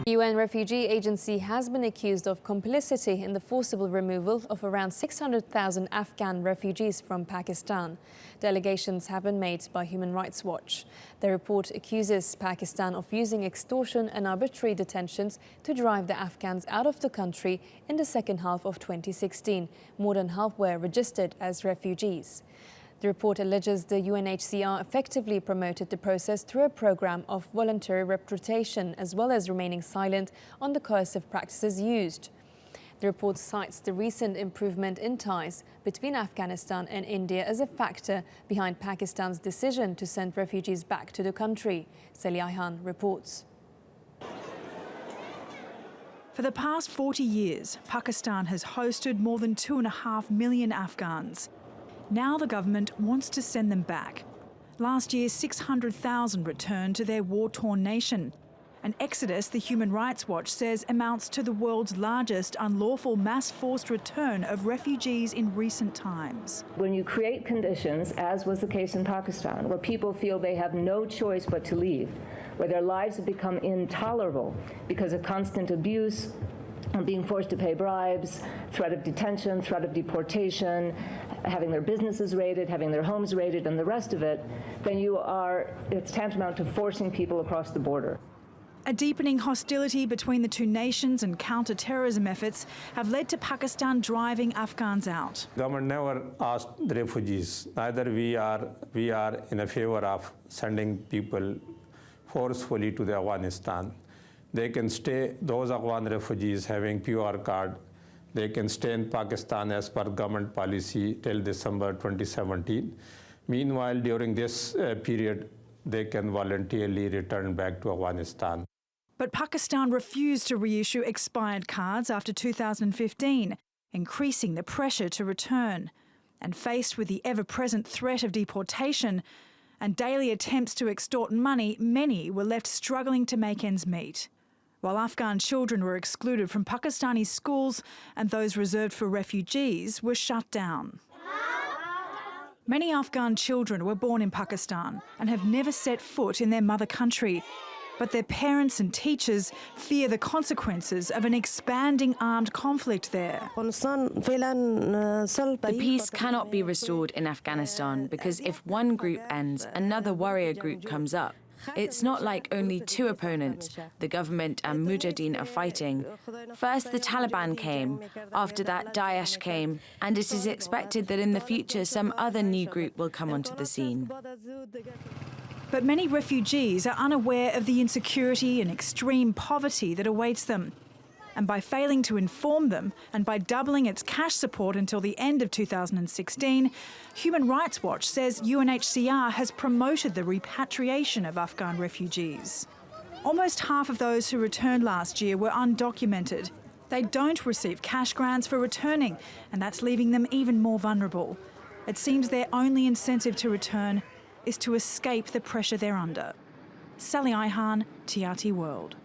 The UN Refugee Agency has been accused of complicity in the forcible removal of around 600,000 Afghan refugees from Pakistan. The allegations have been made by Human Rights Watch. The report accuses Pakistan of using extortion and arbitrary detentions to drive the Afghans out of the country in the second half of 2016. More than half were registered as refugees. The report alleges the UNHCR effectively promoted the process through a program of voluntary repatriation as well as remaining silent on the coercive practices used. The report cites the recent improvement in ties between Afghanistan and India as a factor behind Pakistan's decision to send refugees back to the country. Ayhan reports. For the past 40 years, Pakistan has hosted more than 2.5 million Afghans. Now the government wants to send them back. Last year, 600,000 returned to their war-torn nation. An exodus, the Human Rights Watch says, amounts to the world's largest unlawful mass forced return of refugees in recent times. When you create conditions, as was the case in Pakistan, where people feel they have no choice but to leave, where their lives have become intolerable because of constant abuse, being forced to pay bribes, threat of detention, threat of deportation, having their businesses raided, having their homes raided, and the rest of it, then it's tantamount to forcing people across the border. A deepening hostility between the two nations and counter-terrorism efforts have led to Pakistan driving Afghans out. Government never asked the refugees. Neither we are in a favor of sending people forcefully to Afghanistan. They can stay, those Afghan refugees having PR card, they can stay in Pakistan as per government policy till December 2017. Meanwhile, during this period, they can voluntarily return back to Afghanistan. But Pakistan refused to reissue expired cards after 2015, increasing the pressure to return. And faced with the ever-present threat of deportation and daily attempts to extort money, many were left struggling to make ends meet. While Afghan children were excluded from Pakistani schools and those reserved for refugees were shut down. Many Afghan children were born in Pakistan and have never set foot in their mother country. But their parents and teachers fear the consequences of an expanding armed conflict there. The peace cannot be restored in Afghanistan because if one group ends, another warrior group comes up. It's not like only two opponents, the government and Mujahideen, are fighting. First the Taliban came, after that Daesh came, and it is expected that in the future some other new group will come onto the scene. But many refugees are unaware of the insecurity and extreme poverty that awaits them. And by failing to inform them, and by doubling its cash support until the end of 2016, Human Rights Watch says UNHCR has promoted the repatriation of Afghan refugees. Almost half of those who returned last year were undocumented. They don't receive cash grants for returning, and that's leaving them even more vulnerable. It seems their only incentive to return is to escape the pressure they're under. Ayhan, TRT World.